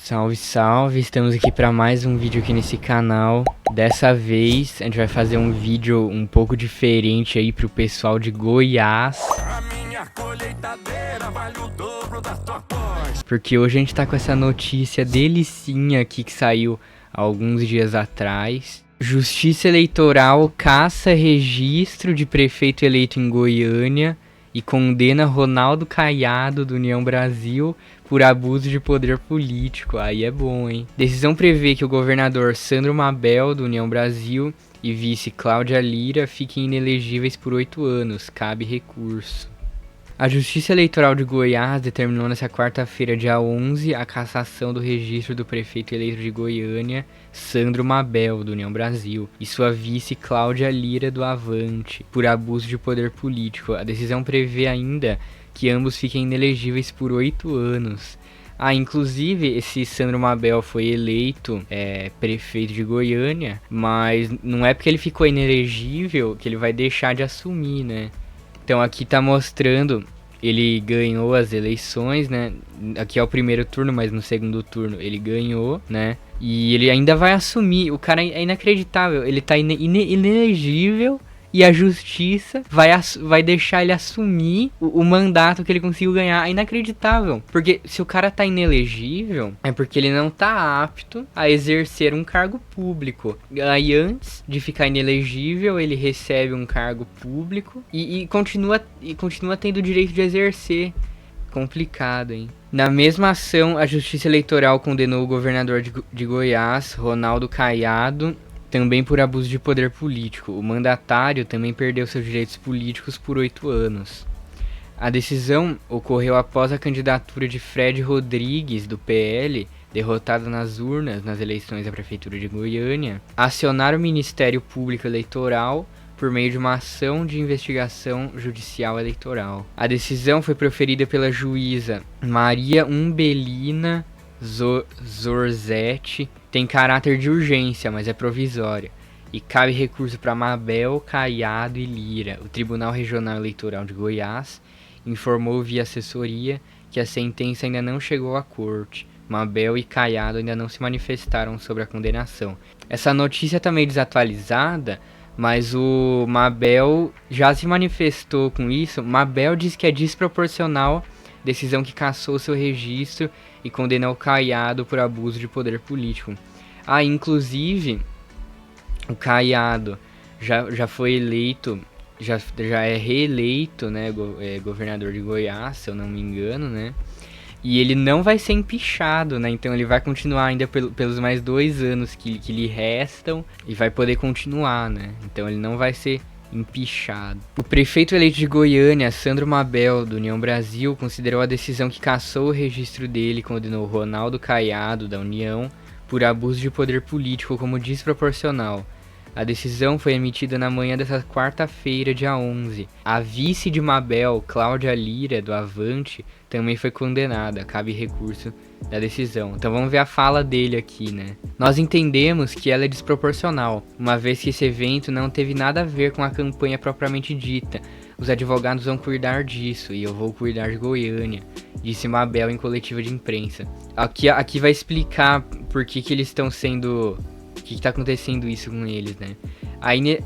Salve, salve! Estamos aqui para mais um vídeo aqui nesse canal. Dessa vez a gente vai fazer um vídeo um pouco diferente aí pro pessoal de Goiás. Porque hoje a gente tá com essa notícia delicinha aqui que saiu há alguns dias atrás. Justiça Eleitoral caça registro de prefeito eleito em Goiânia e condena Ronaldo Caiado do União Brasil por abuso de poder político. Aí é bom, hein? Decisão prevê que o governador Sandro Mabel do União Brasil e vice Cláudia Lira fiquem inelegíveis por 8 anos. Cabe recurso. A Justiça Eleitoral de Goiás determinou nesta quarta-feira, dia 11, a cassação do registro do prefeito eleito de Goiânia, Sandro Mabel, do União Brasil, e sua vice Cláudia Lira, do Avante, por abuso de poder político. A decisão prevê ainda que ambos fiquem inelegíveis por 8 anos. Inclusive, esse Sandro Mabel foi eleito prefeito de Goiânia, mas não é porque ele ficou inelegível que ele vai deixar de assumir, né? Então aqui tá mostrando, ele ganhou as eleições, né? Aqui é o primeiro turno, mas no segundo turno ele ganhou, né? E ele ainda vai assumir, o cara é inacreditável, ele tá inelegível e a justiça vai deixar ele assumir o mandato que ele conseguiu ganhar. É inacreditável, porque se o cara tá inelegível, é porque ele não tá apto a exercer um cargo público. Aí antes de ficar inelegível, ele recebe um cargo público e continua tendo o direito de exercer. Complicado, hein? Na mesma ação, a Justiça Eleitoral condenou o governador de Goiás, Ronaldo Caiado, também por abuso de poder político. O mandatário também perdeu seus direitos políticos por 8 anos. A decisão ocorreu após a candidatura de Fred Rodrigues, do PL, derrotado nas urnas nas eleições da Prefeitura de Goiânia, acionar o Ministério Público Eleitoral por meio de uma ação de investigação judicial eleitoral. A decisão foi proferida pela juíza Maria Umbelina Zorzetti, tem caráter de urgência, mas é provisória, e cabe recurso para Mabel, Caiado e Lira. O Tribunal Regional Eleitoral de Goiás informou via assessoria que a sentença ainda não chegou à corte. Mabel e Caiado ainda não se manifestaram sobre a condenação. Essa notícia está meio desatualizada, mas o Mabel já se manifestou com isso. Mabel diz que é desproporcional decisão que cassou seu registro e condenou Caiado por abuso de poder político. Inclusive, o Caiado já foi eleito, já é reeleito, né, governador de Goiás, se eu não me engano, né? E ele não vai ser empichado, né? Então ele vai continuar ainda pelos mais 2 anos que lhe restam e vai poder continuar, né? Então ele não vai ser empichado. O prefeito eleito de Goiânia, Sandro Mabel, do União Brasil, considerou a decisão que cassou o registro dele e condenou Ronaldo Caiado, da União, por abuso de poder político como desproporcional. A decisão foi emitida na manhã dessa quarta-feira, dia 11. A vice de Mabel, Cláudia Lira, do Avante, também foi condenada. Cabe recurso da decisão. Então vamos ver a fala dele aqui, né? Nós entendemos que ela é desproporcional, uma vez que esse evento não teve nada a ver com a campanha propriamente dita. Os advogados vão cuidar disso e eu vou cuidar de Goiânia, disse Mabel em coletiva de imprensa. Aqui vai explicar por que eles estão sendo... O que está acontecendo isso com eles, né?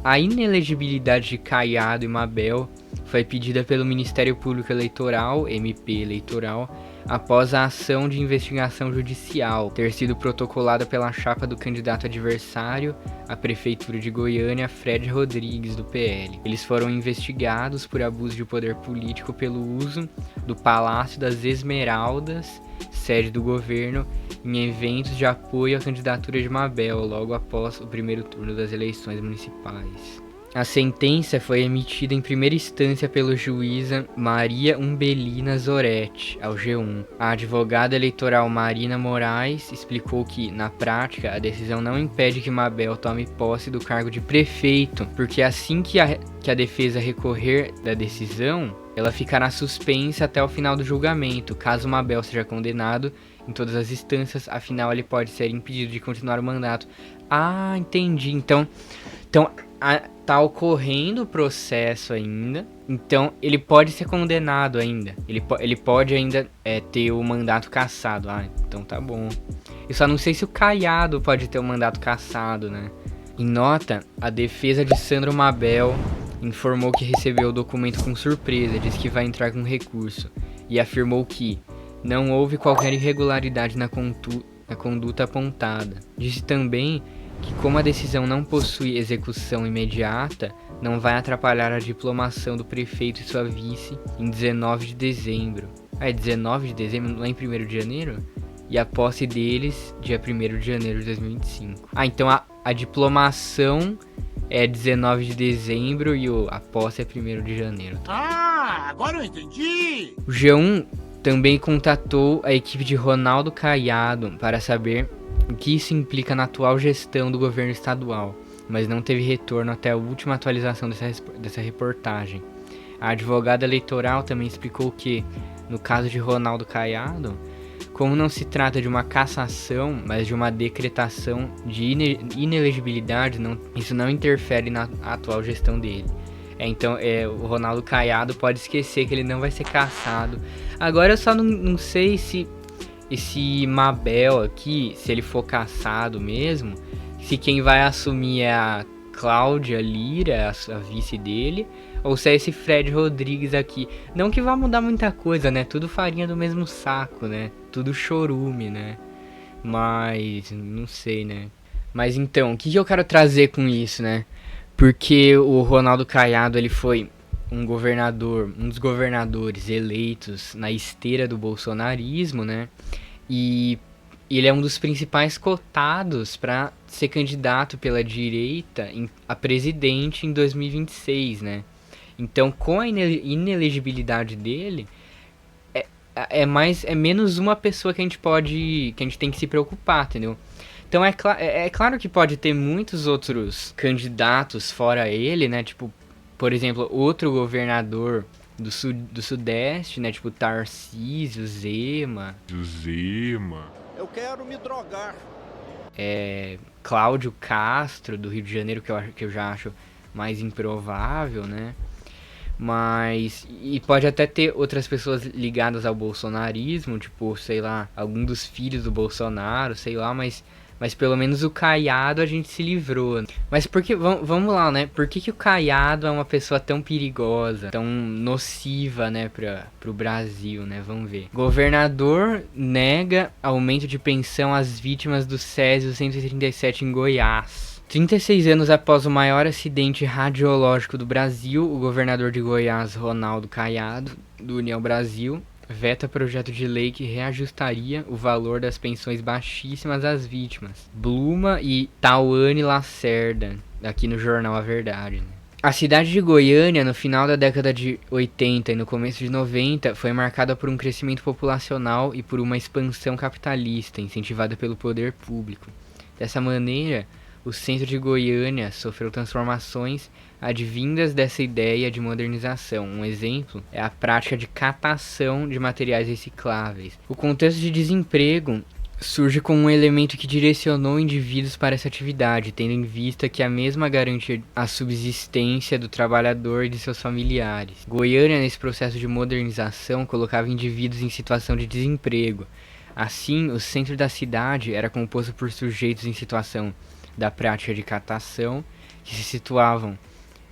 A inelegibilidade de Caiado e Mabel foi pedida pelo Ministério Público Eleitoral, MP Eleitoral, após a ação de investigação judicial ter sido protocolada pela chapa do candidato adversário à Prefeitura de Goiânia, Fred Rodrigues, do PL. Eles foram investigados por abuso de poder político pelo uso do Palácio das Esmeraldas, sede do governo, em eventos de apoio à candidatura de Mabel, logo após o primeiro turno das eleições municipais. A sentença foi emitida em primeira instância pela juíza Maria Umbelina Zoretti, ao G1. A advogada eleitoral Marina Moraes explicou que, na prática, a decisão não impede que Mabel tome posse do cargo de prefeito, porque assim que a defesa recorrer da decisão, ela ficará suspensa até o final do julgamento, caso Mabel seja condenado em todas as instâncias, afinal ele pode ser impedido de continuar o mandato. Ah, entendi. Então tá ocorrendo o processo ainda, então ele pode ser condenado ainda. Ele pode ainda ter o mandato cassado. Ah, então tá bom. Eu só não sei se o Caiado pode ter o mandato cassado, né? Em nota, a defesa de Sandro Mabel informou que recebeu o documento com surpresa, disse que vai entrar com recurso e afirmou que não houve qualquer irregularidade na conduta apontada. Disse também que, como a decisão não possui execução imediata, não vai atrapalhar a diplomação do prefeito e sua vice em 19 de dezembro. Ah, é 19 de dezembro, lá em 1º de janeiro? E a posse deles, dia 1º de janeiro de 2025. Ah, então a diplomação é 19 de dezembro e a posse é 1º de janeiro. Ah, agora eu entendi! O G1 também contatou a equipe de Ronaldo Caiado para saber o que isso implica na atual gestão do governo estadual, mas não teve retorno até a última atualização dessa reportagem. A advogada eleitoral também explicou que, no caso de Ronaldo Caiado, como não se trata de uma cassação, mas de uma decretação de inelegibilidade, isso não interfere na atual gestão dele. Então o Ronaldo Caiado pode esquecer que ele não vai ser cassado. Agora eu só não sei se esse Mabel aqui, se ele for cassado mesmo, se quem vai assumir é a Cláudia Lira, a vice dele, ou se é esse Fred Rodrigues aqui. Não que vá mudar muita coisa, né? Tudo farinha do mesmo saco, né? Tudo chorume, né? Mas, não sei, né? Mas então, o que eu quero trazer com isso, né? Porque o Ronaldo Caiado, ele foi um dos governadores eleitos na esteira do bolsonarismo, né? E ele é um dos principais cotados para ser candidato pela direita a presidente em 2026, né? Então, com a inelegibilidade dele, é menos uma pessoa que a gente tem que se preocupar, entendeu? Então é claro que pode ter muitos outros candidatos fora ele, né? Tipo, por exemplo, outro governador do Sudeste, né? Tipo Tarcísio, Zema. Eu quero me drogar. Cláudio Castro, do Rio de Janeiro, que eu já acho mais improvável, né? E pode até ter outras pessoas ligadas ao bolsonarismo, tipo, sei lá, algum dos filhos do Bolsonaro, sei lá, mas pelo menos o Caiado a gente se livrou. Mas vamos lá, né? Por que o Caiado é uma pessoa tão perigosa, tão nociva, né, pro Brasil, né? Vamos ver. Governador nega aumento de pensão às vítimas do Césio 137 em Goiás. 36 anos após o maior acidente radiológico do Brasil, o governador de Goiás, Ronaldo Caiado, do União Brasil, veta projeto de lei que reajustaria o valor das pensões baixíssimas às vítimas. Bluma e Tauane Lacerda, aqui no jornal A Verdade, né? A cidade de Goiânia, no final da década de 80 e no começo de 90, foi marcada por um crescimento populacional e por uma expansão capitalista, incentivada pelo poder público. Dessa maneira, o centro de Goiânia sofreu transformações advindas dessa ideia de modernização. Um exemplo é a prática de catação de materiais recicláveis. O contexto de desemprego surge como um elemento que direcionou indivíduos para essa atividade, tendo em vista que a mesma garante a subsistência do trabalhador e de seus familiares. Goiânia, nesse processo de modernização, colocava indivíduos em situação de desemprego. Assim, o centro da cidade era composto por sujeitos em situação da prática de catação, que se situavam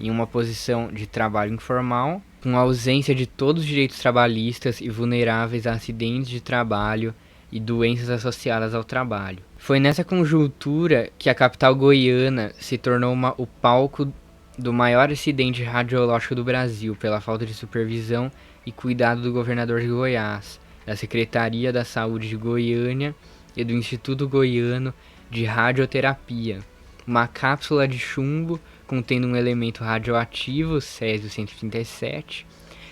em uma posição de trabalho informal, com ausência de todos os direitos trabalhistas e vulneráveis a acidentes de trabalho e doenças associadas ao trabalho. Foi nessa conjuntura que a capital goiana se tornou o palco do maior acidente radiológico do Brasil, pela falta de supervisão e cuidado do governador de Goiás, da Secretaria da Saúde de Goiânia e do Instituto Goiano de Radioterapia. Uma cápsula de chumbo contendo um elemento radioativo, Césio 137,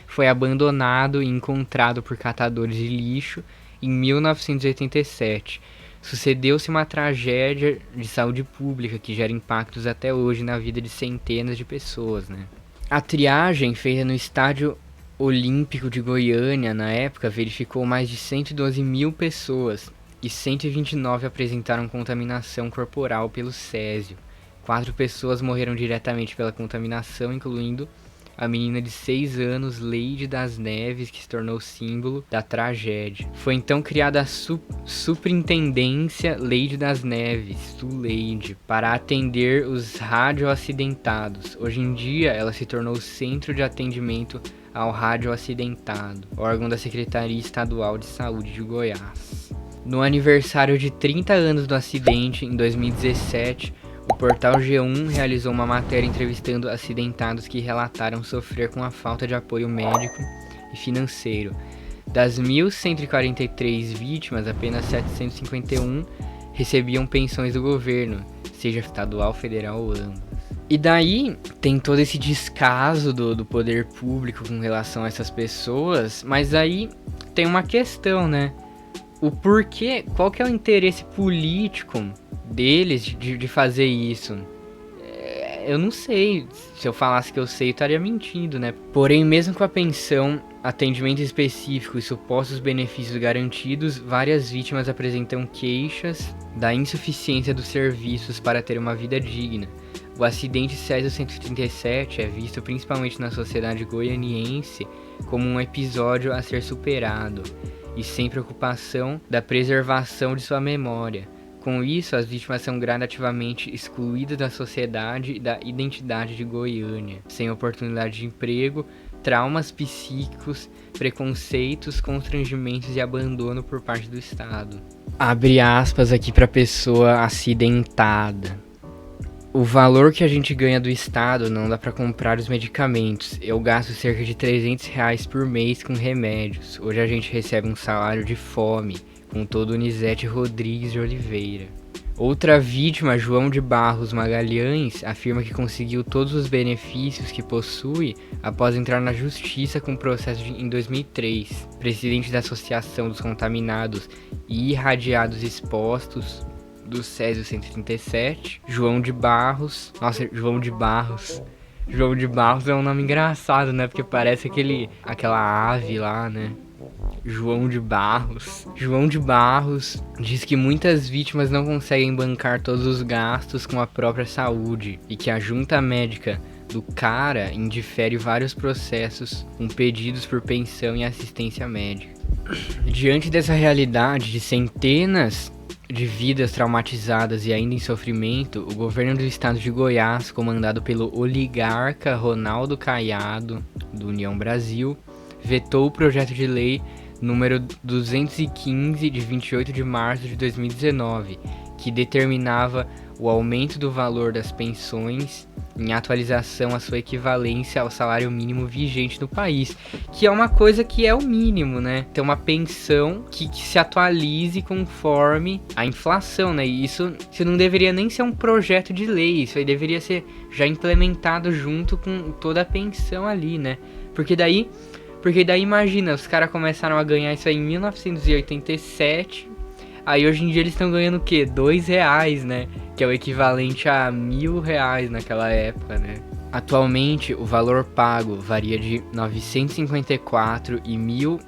foi abandonado e encontrado por catadores de lixo em 1987. Sucedeu-se uma tragédia de saúde pública que gera impactos até hoje na vida de centenas de pessoas, né? A triagem feita no Estádio Olímpico de Goiânia, na época, verificou mais de 112 mil pessoas e 129 apresentaram contaminação corporal pelo césio. 4 pessoas morreram diretamente pela contaminação, incluindo a menina de 6 anos, Leide das Neves, que se tornou símbolo da tragédia. Foi então criada a Superintendência Leide das Neves, SULEIDE, para atender os radioacidentados. Hoje em dia, ela se tornou o Centro de Atendimento ao Radioacidentado, órgão da Secretaria Estadual de Saúde de Goiás. No aniversário de 30 anos do acidente, em 2017, o portal G1 realizou uma matéria entrevistando acidentados que relataram sofrer com a falta de apoio médico e financeiro. Das 1.143 vítimas, apenas 751 recebiam pensões do governo, seja estadual, federal ou ambas. E daí tem todo esse descaso do poder público com relação a essas pessoas, mas aí tem uma questão, né? O porquê, qual que é o interesse político deles de fazer isso? Eu não sei. Se eu falasse que eu sei, eu estaria mentindo, né? Porém, mesmo com a pensão, atendimento específico e supostos benefícios garantidos, várias vítimas apresentam queixas da insuficiência dos serviços para ter uma vida digna. O acidente Césio 137 é visto principalmente na sociedade goianiense como um episódio a ser superado e sem preocupação da preservação de sua memória. Com isso, as vítimas são gradativamente excluídas da sociedade e da identidade de Goiânia, sem oportunidade de emprego, traumas psíquicos, preconceitos, constrangimentos e abandono por parte do Estado. Abre aspas aqui para a pessoa acidentada. O valor que a gente ganha do Estado não dá para comprar os medicamentos. Eu gasto cerca de R$300 por mês com remédios. Hoje a gente recebe um salário de fome, contou Donizete Rodrigues de Oliveira. Outra vítima, João de Barros Magalhães, afirma que conseguiu todos os benefícios que possui após entrar na justiça com o processo em 2003. Presidente da Associação dos Contaminados e Irradiados Expostos do Césio 137, João de Barros. Nossa, João de Barros é um nome engraçado, né? Porque parece aquela ave lá, né? João de Barros diz que muitas vítimas não conseguem bancar todos os gastos com a própria saúde e que a junta médica do cara indifere vários processos com pedidos por pensão e assistência médica. Diante dessa realidade de centenas de vidas traumatizadas e ainda em sofrimento, o governo do estado de Goiás, comandado pelo oligarca Ronaldo Caiado, do União Brasil, vetou o projeto de lei número 215, de 28 de março de 2019, que determinava o aumento do valor das pensões em atualização à sua equivalência ao salário mínimo vigente no país, que é uma coisa que é o mínimo, né? Ter uma pensão que se atualize conforme a inflação, né? E isso não deveria nem ser um projeto de lei, isso aí deveria ser já implementado junto com toda a pensão ali, né? Porque daí imagina, os caras começaram a ganhar isso aí em 1987, aí hoje em dia eles estão ganhando o quê? R$2, né? Que é o equivalente a R$1.000 naquela época, né? Atualmente, o valor pago varia de R$ 954 e R$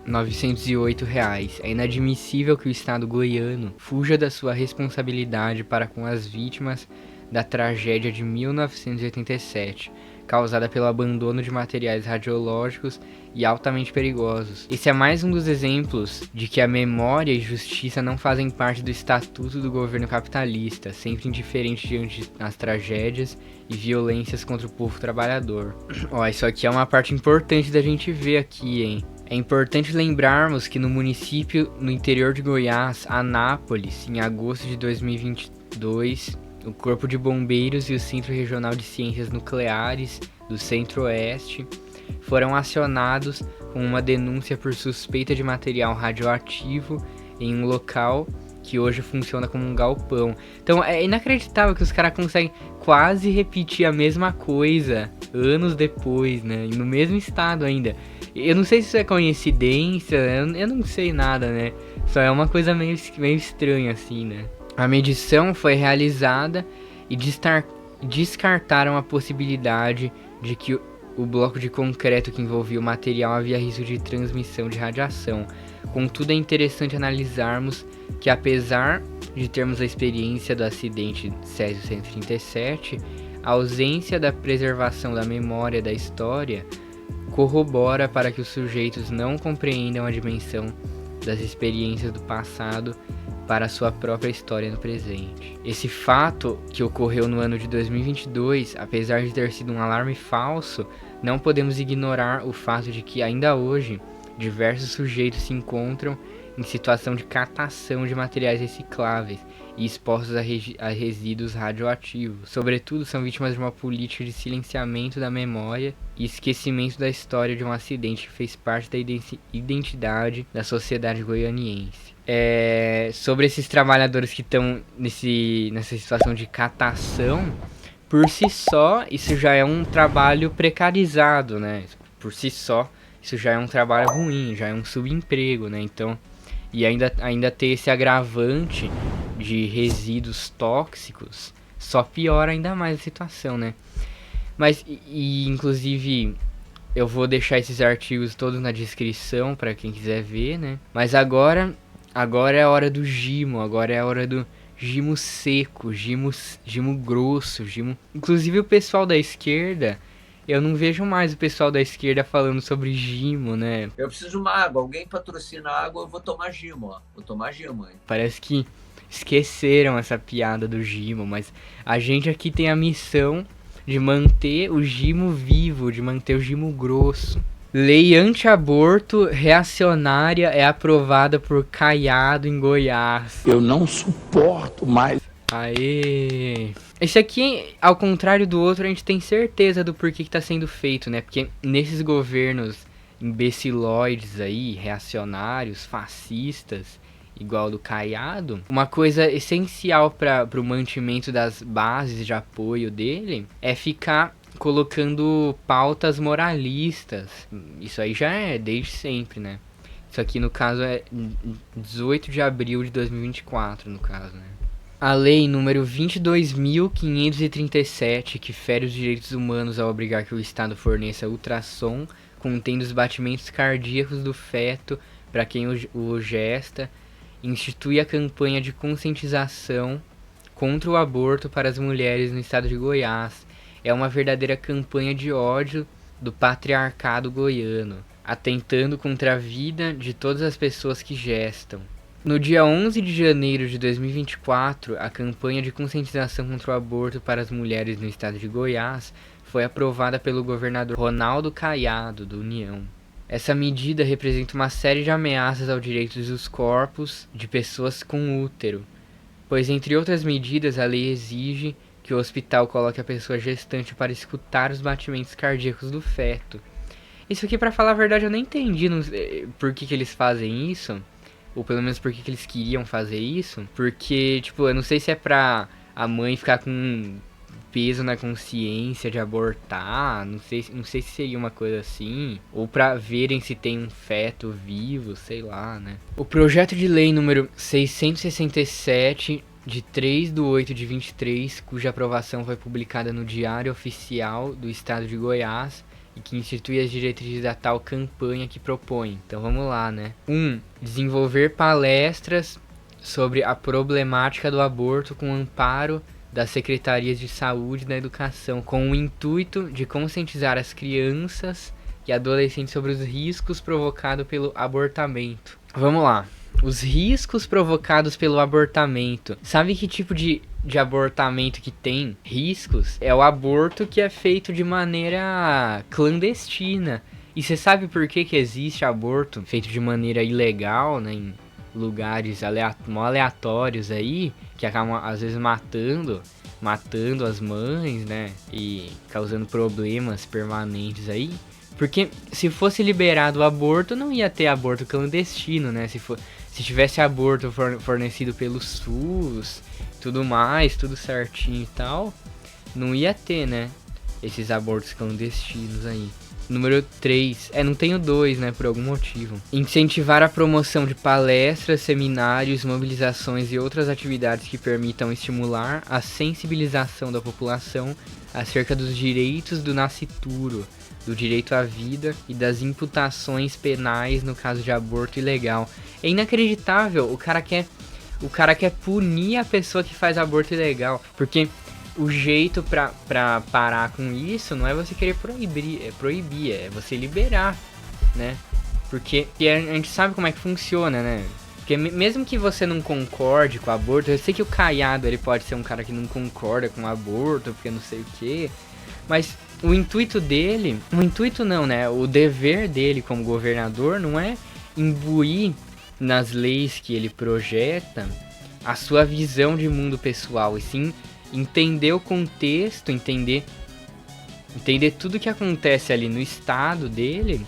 1.908. É inadmissível que o Estado goiano fuja da sua responsabilidade para com as vítimas da tragédia de 1987, causada pelo abandono de materiais radiológicos e altamente perigosos. Esse é mais um dos exemplos de que a memória e justiça não fazem parte do estatuto do governo capitalista, sempre indiferente diante das tragédias e violências contra o povo trabalhador. Ó, isso aqui é uma parte importante da gente ver aqui, hein? É importante lembrarmos que no município no interior de Goiás, Anápolis, em agosto de 2022, o Corpo de Bombeiros e o Centro Regional de Ciências Nucleares do Centro-Oeste foram acionados com uma denúncia por suspeita de material radioativo em um local que hoje funciona como um galpão. Então é inacreditável que os caras conseguem quase repetir a mesma coisa anos depois, né? E no mesmo estado ainda. Eu não sei se isso é coincidência, eu não sei nada, né? Só é uma coisa meio estranha assim, né? A medição foi realizada e descartaram a possibilidade de que o bloco de concreto que envolvia o material havia risco de transmissão de radiação. Contudo, é interessante analisarmos que, apesar de termos a experiência do acidente Césio 137, a ausência da preservação da memória da história corrobora para que os sujeitos não compreendam a dimensão das experiências do passado para a sua própria história no presente. Esse fato, que ocorreu no ano de 2022, apesar de ter sido um alarme falso, não podemos ignorar o fato de que, ainda hoje, diversos sujeitos se encontram em situação de catação de materiais recicláveis e expostos a resíduos radioativos. Sobretudo, são vítimas de uma política de silenciamento da memória e esquecimento da história de um acidente que fez parte da identidade da sociedade goianiense. Sobre esses trabalhadores que estão nessa situação de catação, por si só, isso já é um trabalho precarizado, né? Por si só, isso já é um trabalho ruim, já é um subemprego, né? Então, e ainda ter esse agravante de resíduos tóxicos, só piora ainda mais a situação, né? Mas, inclusive, eu vou deixar esses artigos todos na descrição para quem quiser ver, né? Mas agora é a hora do gimo, agora é a hora do gimo seco, gimo grosso, gimo... Inclusive o pessoal da esquerda, eu não vejo mais o pessoal da esquerda falando sobre gimo, né? Eu preciso de uma água, alguém patrocina água, eu vou tomar gimo, ó. Vou tomar gimo, hein? Parece que esqueceram essa piada do gimo, mas a gente aqui tem a missão de manter o gimo vivo, de manter o gimo grosso. Lei anti-aborto reacionária é aprovada por Caiado em Goiás. Eu não suporto mais. Aê! Esse aqui, ao contrário do outro, a gente tem certeza do porquê que tá sendo feito, né? Porque nesses governos imbecilóides aí, reacionários, fascistas, igual do Caiado, uma coisa essencial para o mantimento das bases de apoio dele é ficar colocando pautas moralistas. Isso aí já é desde sempre, né? Isso aqui, no caso, é 18 de abril de 2024, no caso, né? A lei número 22.537, que fere os direitos humanos ao obrigar que o Estado forneça ultrassom contendo os batimentos cardíacos do feto para quem o gesta, institui a campanha de conscientização contra o aborto para as mulheres no estado de Goiás. É uma verdadeira campanha de ódio do patriarcado goiano, atentando contra a vida de todas as pessoas que gestam. No dia 11 de janeiro de 2024, a campanha de conscientização contra o aborto para as mulheres no estado de Goiás foi aprovada pelo governador Ronaldo Caiado, do União. Essa medida representa uma série de ameaças ao direito dos corpos de pessoas com útero, pois, entre outras medidas, a lei exige que o hospital coloque a pessoa gestante para escutar os batimentos cardíacos do feto. Isso aqui, pra falar a verdade, eu nem entendi por que eles fazem isso. Ou pelo menos por que eles queriam fazer isso. Porque, tipo, eu não sei se é pra a mãe ficar com peso na consciência de abortar. Não sei se seria uma coisa assim. Ou pra verem se tem um feto vivo, sei lá, né. O projeto de lei número 667, de 3/8/23, cuja aprovação foi publicada no Diário Oficial do Estado de Goiás, e que institui as diretrizes da tal campanha que propõe. Então vamos lá, né? 1. Desenvolver palestras sobre a problemática do aborto com amparo das secretarias de saúde e da educação, com o intuito de conscientizar as crianças e adolescentes sobre os riscos provocados pelo abortamento. Vamos lá. Os riscos provocados pelo abortamento. Sabe que tipo de abortamento que tem riscos? É o aborto que é feito de maneira clandestina. E você sabe por que existe aborto feito de maneira ilegal, né, em lugares aleatórios aí, que acabam às vezes matando as mães, né, e causando problemas permanentes aí? Porque se fosse liberado o aborto, não ia ter aborto clandestino, né? Se tivesse aborto fornecido pelo SUS, tudo mais, tudo certinho e tal, não ia ter, né? Esses abortos clandestinos aí. Número 3. Não tenho 2, né? Por algum motivo. Incentivar a promoção de palestras, seminários, mobilizações e outras atividades que permitam estimular a sensibilização da população acerca dos direitos do nascituro, do direito à vida e das imputações penais no caso de aborto ilegal. É inacreditável, o cara quer punir a pessoa que faz aborto ilegal, porque o jeito pra parar com isso não é você querer proibir, é você liberar, né? Porque a gente sabe como é que funciona, né? Porque mesmo que você não concorde com o aborto, eu sei que o Caiado ele pode ser um cara que não concorda com o aborto, porque não sei o quê, mas o intuito dele, o dever dele como governador não é imbuir nas leis que ele projeta a sua visão de mundo pessoal, e sim entender o contexto, entender tudo que acontece ali no estado dele,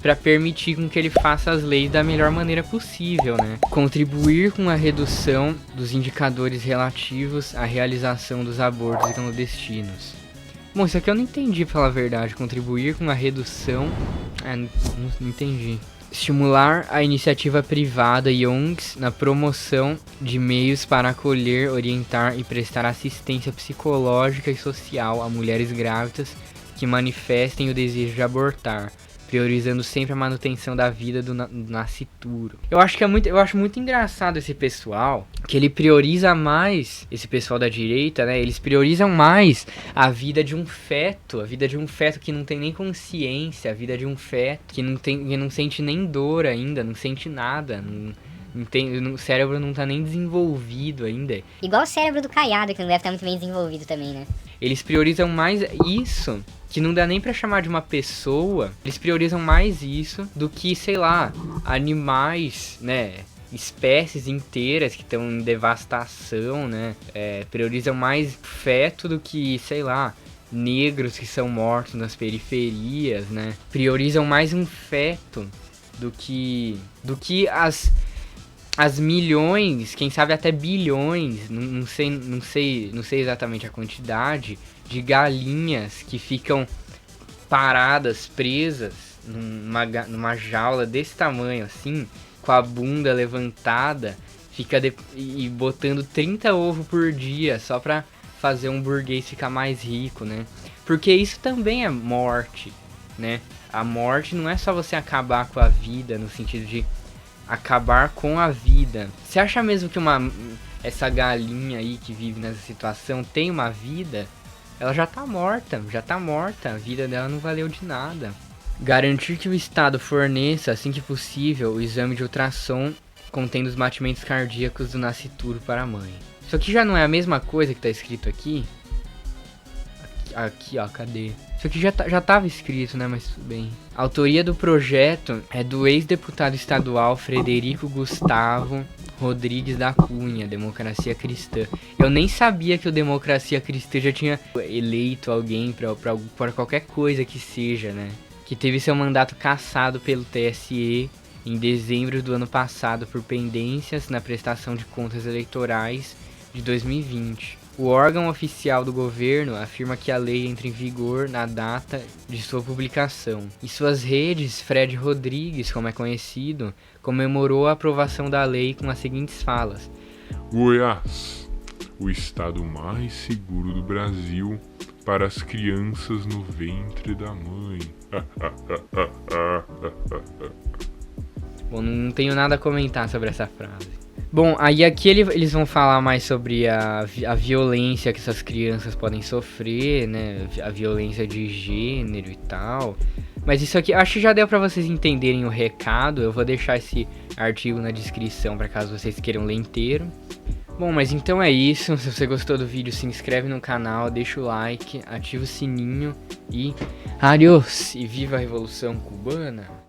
para permitir com que ele faça as leis da melhor maneira possível, né? Contribuir com a redução dos indicadores relativos à realização dos abortos clandestinos. Bom, isso aqui eu não entendi, pra falar a verdade. Contribuir com a redução... não entendi. Estimular a iniciativa privada e ONGs na promoção de meios para acolher, orientar e prestar assistência psicológica e social a mulheres grávidas que manifestem o desejo de abortar, priorizando sempre a manutenção da vida do nascituro. Eu acho muito engraçado esse pessoal, que ele prioriza mais, esse pessoal da direita, né? Eles priorizam mais a vida de um feto que não tem nem consciência, a vida de um feto que não sente nem dor ainda, não sente nada, o cérebro não tá nem desenvolvido ainda. Igual o cérebro do Caiado, que não deve estar muito bem desenvolvido também, né? Eles priorizam mais isso, que não dá nem pra chamar de uma pessoa. Eles priorizam mais isso do que, sei lá, animais, né? Espécies inteiras que estão em devastação, né? Priorizam mais feto do que, sei lá, negros que são mortos nas periferias, né? Priorizam mais um feto do que as milhões, quem sabe até bilhões, não sei exatamente a quantidade de galinhas que ficam paradas, presas numa jaula desse tamanho assim, com a bunda levantada, e botando 30 ovos por dia só pra fazer um burguês ficar mais rico, né? Porque isso também é morte, né? A morte não é só você acabar com a vida no sentido de acabar com a vida. Você acha mesmo que essa galinha aí que vive nessa situação tem uma vida? Ela já tá morta, a vida dela não valeu de nada. Garantir que o Estado forneça, assim que possível, o exame de ultrassom contendo os batimentos cardíacos do nascituro para a mãe. Isso aqui já não é a mesma coisa que tá escrito aqui? Aqui, ó, cadê? Isso aqui já tava escrito, né? Mas tudo bem. A autoria do projeto é do ex-deputado estadual Frederico Gustavo Rodrigues da Cunha, Democracia Cristã. Eu nem sabia que o Democracia Cristã já tinha eleito alguém pra qualquer coisa que seja, né? Que teve seu mandato cassado pelo TSE em dezembro do ano passado por pendências na prestação de contas eleitorais de 2020. O órgão oficial do governo afirma que a lei entra em vigor na data de sua publicação. Em suas redes, Fred Rodrigues, como é conhecido, comemorou a aprovação da lei com as seguintes falas: Goiás, o estado mais seguro do Brasil para as crianças no ventre da mãe. Bom, não tenho nada a comentar sobre essa frase. Bom, aí aqui eles vão falar mais sobre a violência que essas crianças podem sofrer, né? A violência de gênero e tal. Mas isso aqui, acho que já deu pra vocês entenderem o recado. Eu vou deixar esse artigo na descrição para caso vocês queiram ler inteiro. Bom, mas então é isso. Se você gostou do vídeo, se inscreve no canal, deixa o like, ativa o sininho e... Adiós! E viva a Revolução Cubana!